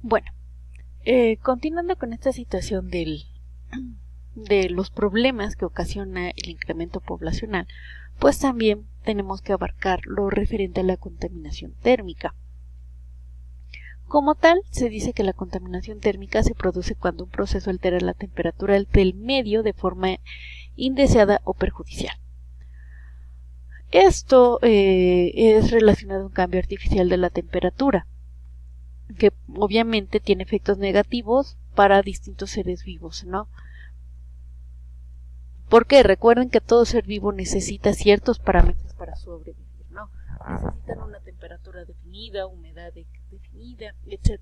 Bueno, continuando con esta situación de los problemas que ocasiona el incremento poblacional, pues también tenemos que abarcar lo referente a la contaminación térmica. Como tal, se dice que la contaminación térmica se produce cuando un proceso altera la temperatura del medio de forma indeseada o perjudicial. Esto es relacionado a un cambio artificial de la temperatura, que obviamente tiene efectos negativos para distintos seres vivos, ¿no? Porque recuerden que todo ser vivo necesita ciertos parámetros para sobrevivir, ¿no? Necesitan una temperatura definida, humedad definida, etc.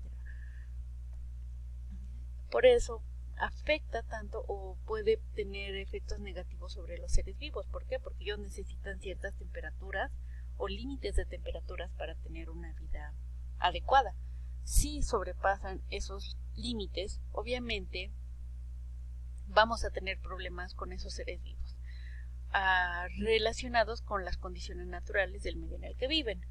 Por eso afecta tanto o puede tener efectos negativos sobre los seres vivos. ¿Por qué? Porque ellos necesitan ciertas temperaturas o límites de temperaturas para tener una vida adecuada. Si sobrepasan esos límites, obviamente vamos a tener problemas con esos seres vivos relacionados con las condiciones naturales del medio en el que viven.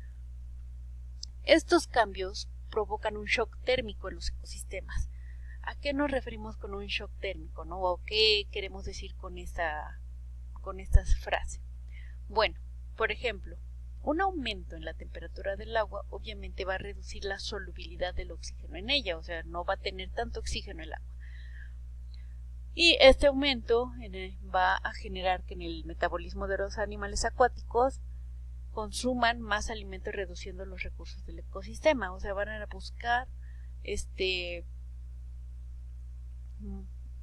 Estos cambios provocan un shock térmico en los ecosistemas. ¿A qué nos referimos con un shock térmico, no? ¿O qué queremos decir con esta frase? Bueno, por ejemplo, un aumento en la temperatura del agua obviamente va a reducir la solubilidad del oxígeno en ella, o sea, no va a tener tanto oxígeno el agua. Y este aumento va a generar que en el metabolismo de los animales acuáticos consuman más alimentos reduciendo los recursos del ecosistema, o sea, van a buscar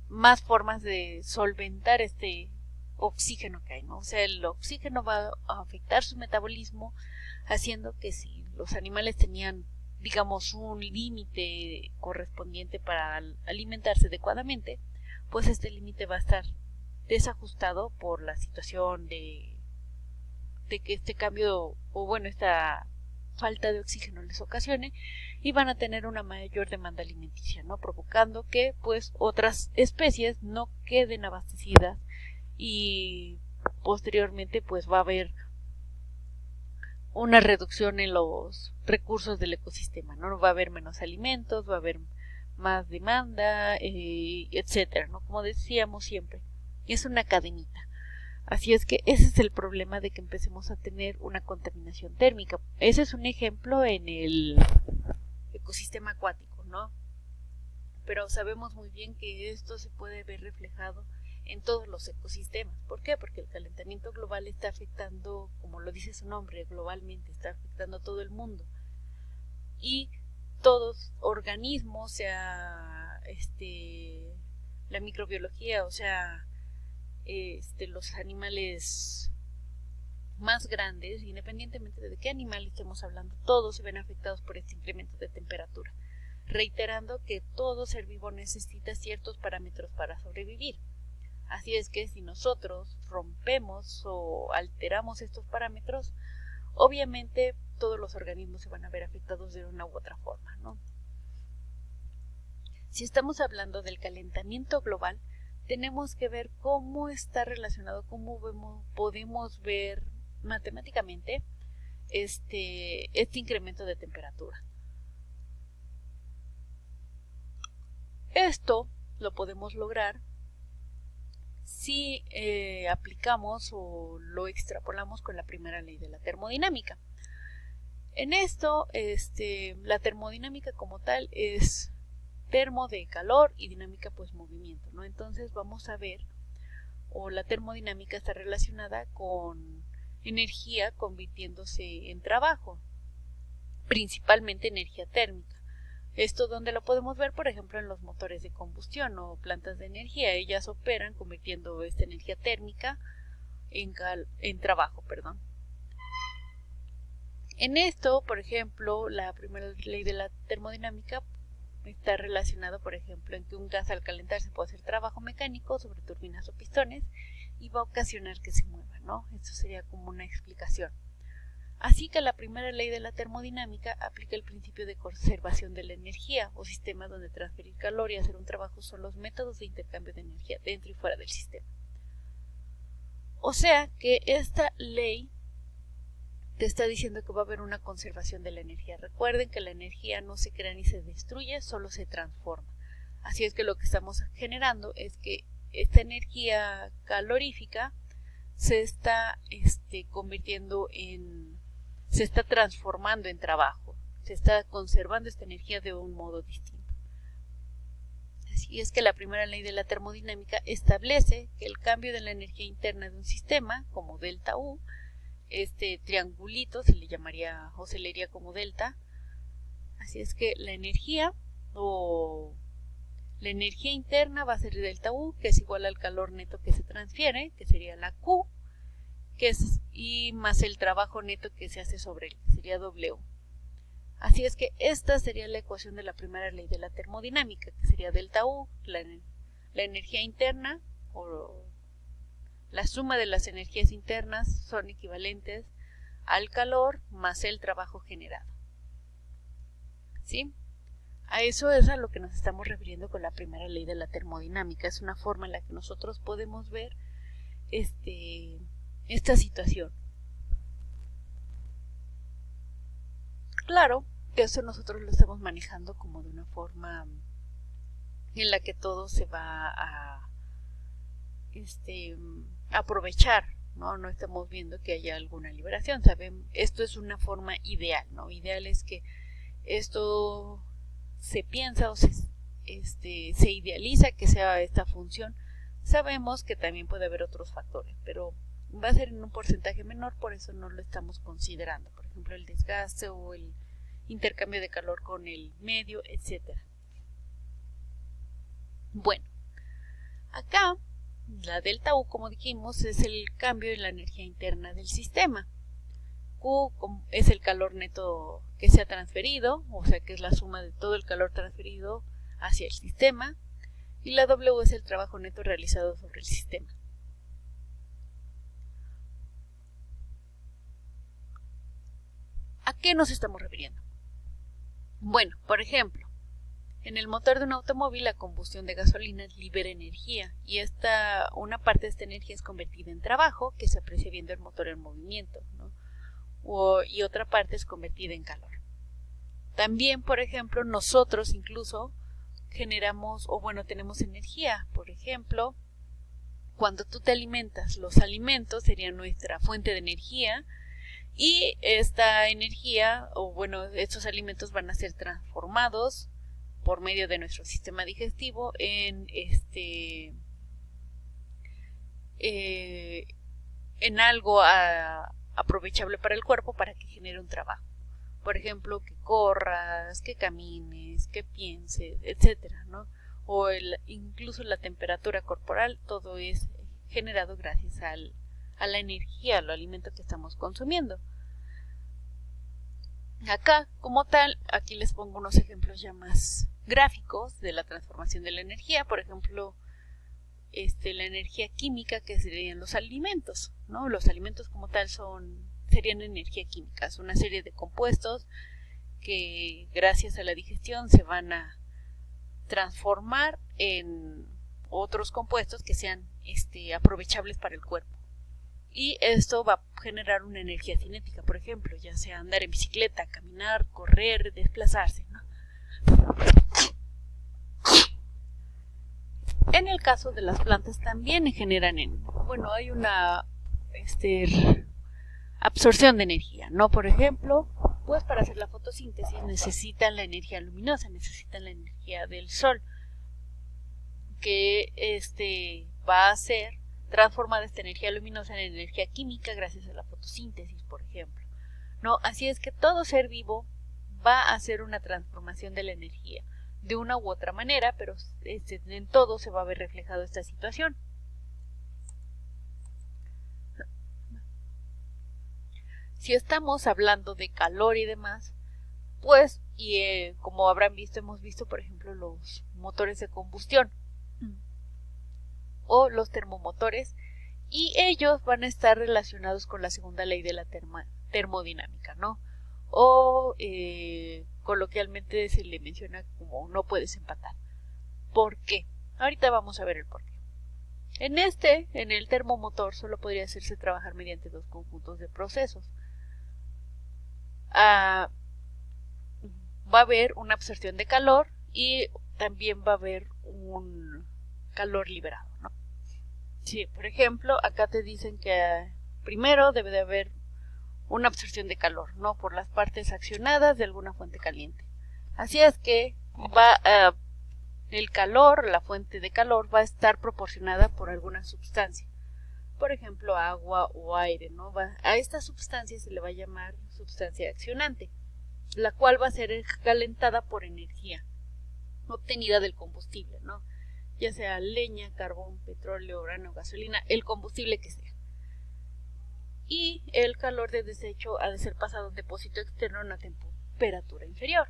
más formas de solventar este oxígeno que hay, ¿no? O sea, el oxígeno va a afectar su metabolismo, haciendo que si los animales tenían, digamos, un límite correspondiente para alimentarse adecuadamente, pues este límite va a estar desajustado por la situación de que este cambio, o bueno, esta falta de oxígeno les ocasione, y van a tener una mayor demanda alimenticia, ¿no? Provocando que pues otras especies no queden abastecidas y posteriormente pues va a haber una reducción en los recursos del ecosistema, ¿no? Va a haber menos alimentos, va a haber más demanda, etcétera, ¿no? Como decíamos siempre, es una cadenita. Así es que ese es el problema de que empecemos a tener una contaminación térmica. Ese es un ejemplo en el ecosistema acuático, ¿no? Pero sabemos muy bien que esto se puede ver reflejado en todos los ecosistemas. ¿Por qué? Porque el calentamiento global está afectando, como lo dice su nombre, globalmente, está afectando a todo el mundo. Y todos organismos, sea la microbiología, o sea, los animales más grandes, independientemente de qué animal estemos hablando, todos se ven afectados por este incremento de temperatura, reiterando que todo ser vivo necesita ciertos parámetros para sobrevivir. Así es que si nosotros rompemos o alteramos estos parámetros, obviamente todos los organismos se van a ver afectados de una u otra forma, ¿no? Si estamos hablando del calentamiento global, tenemos que ver cómo está relacionado, cómo podemos ver matemáticamente este incremento de temperatura. Esto lo podemos lograr si aplicamos o lo extrapolamos con la primera ley de la termodinámica. En esto, la termodinámica como tal es termo de calor y dinámica pues movimiento, ¿no? Entonces vamos a ver, o la termodinámica está relacionada con energía convirtiéndose en trabajo, principalmente energía térmica. Esto donde lo podemos ver, por ejemplo, en los motores de combustión o plantas de energía. Ellas operan convirtiendo esta energía térmica en trabajo, perdón. En esto, por ejemplo, la primera ley de la termodinámica está relacionado, por ejemplo, en que un gas al calentarse puede hacer trabajo mecánico sobre turbinas o pistones y va a ocasionar que se mueva, ¿no? Esto sería como una explicación. Así que la primera ley de la termodinámica aplica el principio de conservación de la energía o sistema donde transferir calor y hacer un trabajo son los métodos de intercambio de energía dentro y fuera del sistema. O sea que esta ley te está diciendo que va a haber una conservación de la energía. Recuerden que la energía no se crea ni se destruye, solo se transforma. Así es que lo que estamos generando es que esta energía calorífica se está se está transformando en trabajo, se está conservando esta energía de un modo distinto. Así es que la primera ley de la termodinámica establece que el cambio de la energía interna de un sistema, como delta U, este triangulito se le llamaría o se leería como delta. Así es que la energía interna va a ser delta U, que es igual al calor neto que se transfiere, que sería la Q, y más el trabajo neto que se hace sobre él, que sería W. Así es que esta sería la ecuación de la primera ley de la termodinámica, que sería delta U, la energía interna, o la suma de las energías internas son equivalentes al calor más el trabajo generado. ¿Sí? A eso es a lo que nos estamos refiriendo con la primera ley de la termodinámica. Es una forma en la que nosotros podemos ver esta situación. Claro que eso nosotros lo estamos manejando como de una forma en la que todo se va a aprovechar, ¿no? No estamos viendo que haya alguna liberación. Saben, esto es una forma ideal, ¿no? Ideal es que esto se piensa o se idealiza que sea esta función. Sabemos que también puede haber otros factores, pero va a ser en un porcentaje menor, por eso no lo estamos considerando. Por ejemplo, el desgaste o el intercambio de calor con el medio, etc. Bueno, acá la delta U, como dijimos, es el cambio en la energía interna del sistema. Q es el calor neto que se ha transferido, o sea que es la suma de todo el calor transferido hacia el sistema, y la W es el trabajo neto realizado sobre el sistema. ¿A qué nos estamos refiriendo? Bueno, por ejemplo, en el motor de un automóvil la combustión de gasolina libera energía y una parte de esta energía es convertida en trabajo que se aprecia viendo el motor en movimiento, ¿no? Y otra parte es convertida en calor. También, por ejemplo, nosotros incluso tenemos energía. Por ejemplo, cuando tú te alimentas, los alimentos serían nuestra fuente de energía y esta energía, estos alimentos van a ser transformados por medio de nuestro sistema digestivo en algo aprovechable para el cuerpo para que genere un trabajo. Por ejemplo, que corras, que camines, que pienses, etcétera, ¿no? O incluso la temperatura corporal, todo es generado gracias a la energía, al alimento que estamos consumiendo. Acá, como tal, aquí les pongo unos ejemplos ya más gráficos de la transformación de la energía. Por ejemplo, la energía química, que serían los alimentos, ¿no? Los alimentos como tal serían energía química, es una serie de compuestos que gracias a la digestión se van a transformar en otros compuestos que sean aprovechables para el cuerpo. Y esto va a generar una energía cinética, por ejemplo, ya sea andar en bicicleta, caminar, correr, desplazarse, ¿no? En el caso de las plantas también generan hay una absorción de energía, ¿no? Por ejemplo, pues para hacer la fotosíntesis necesitan la energía luminosa, necesitan la energía del sol, que va a ser transformada esta energía luminosa en energía química gracias a la fotosíntesis, por ejemplo, ¿no? Así es que todo ser vivo va a hacer una transformación de la energía de una u otra manera, pero en todo se va a ver reflejado esta situación. Si estamos hablando de calor y demás, pues, como habrán visto, hemos visto, por ejemplo, los motores de combustión o los termomotores, y ellos van a estar relacionados con la segunda ley de la termodinámica, ¿no? O coloquialmente se le menciona como no puedes empatar. ¿Por qué? Ahorita vamos a ver el por qué. En el termomotor solo podría hacerse trabajar mediante dos conjuntos de procesos. va a haber una absorción de calor y también va a haber un calor liberado, ¿no? Sí, por ejemplo, acá te dicen que primero debe de haber una absorción de calor, ¿no? Por las partes accionadas de alguna fuente caliente. Así es que el calor, la fuente de calor, va a estar proporcionada por alguna sustancia. Por ejemplo, agua o aire, ¿no? A esta sustancia se le va a llamar sustancia accionante, la cual va a ser calentada por energía obtenida del combustible, ¿no? Ya sea leña, carbón, petróleo, uranio, gasolina, el combustible que sea. Y el calor de desecho ha de ser pasado a un depósito externo a una temperatura inferior.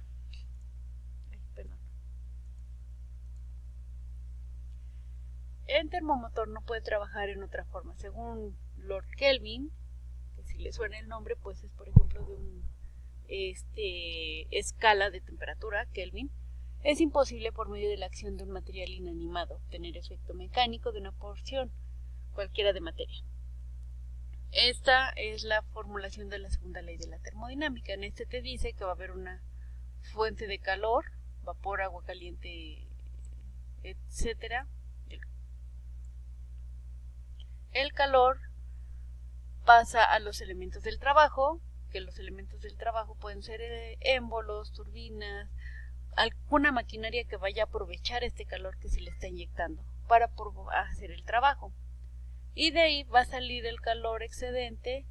El termomotor no puede trabajar en otra forma. Según Lord Kelvin, que si le suena el nombre, pues es por ejemplo de un escala de temperatura Kelvin, es imposible por medio de la acción de un material inanimado obtener efecto mecánico de una porción cualquiera de materia. Esta es la formulación de la segunda ley de la termodinámica. En este te dice que va a haber una fuente de calor, vapor, agua caliente, etcétera. El calor pasa a los elementos del trabajo, que los elementos del trabajo pueden ser émbolos, turbinas, alguna maquinaria que vaya a aprovechar este calor que se le está inyectando para hacer el trabajo. Y de ahí va a salir el calor excedente,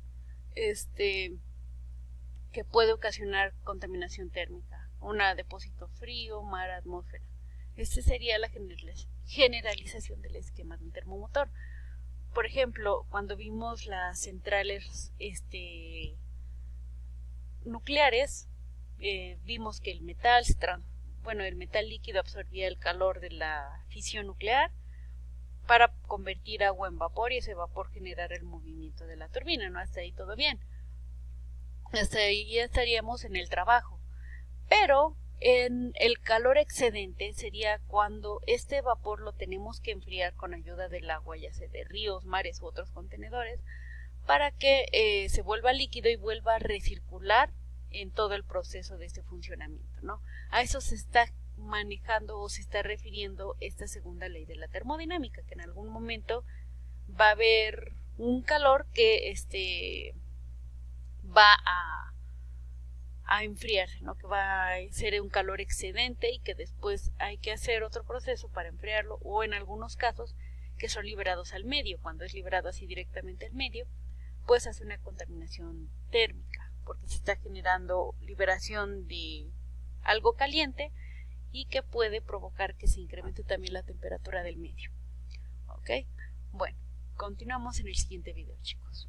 que puede ocasionar contaminación térmica, un depósito frío, mar, atmósfera. Esta sería la generalización del esquema de un termomotor. Por ejemplo, cuando vimos las centrales nucleares, vimos que el metal líquido absorbía el calor de la fisión nuclear para convertir agua en vapor y ese vapor generar el movimiento de la turbina, ¿no? Hasta ahí todo bien. Hasta ahí ya estaríamos en el trabajo. Pero en el calor excedente sería cuando este vapor lo tenemos que enfriar con ayuda del agua, ya sea de ríos, mares u otros contenedores, para que se vuelva líquido y vuelva a recircular en todo el proceso de este funcionamiento, ¿no? A eso se está manejando o se está refiriendo esta segunda ley de la termodinámica, que en algún momento va a haber un calor que va a enfriarse, ¿no? Que va a ser un calor excedente y que después hay que hacer otro proceso para enfriarlo, o en algunos casos que son liberados al medio. Cuando es liberado así directamente al medio, pues hace una contaminación térmica, porque se está generando liberación de algo caliente y que puede provocar que se incremente también la temperatura del medio. ¿Ok? Bueno, continuamos en el siguiente video, chicos.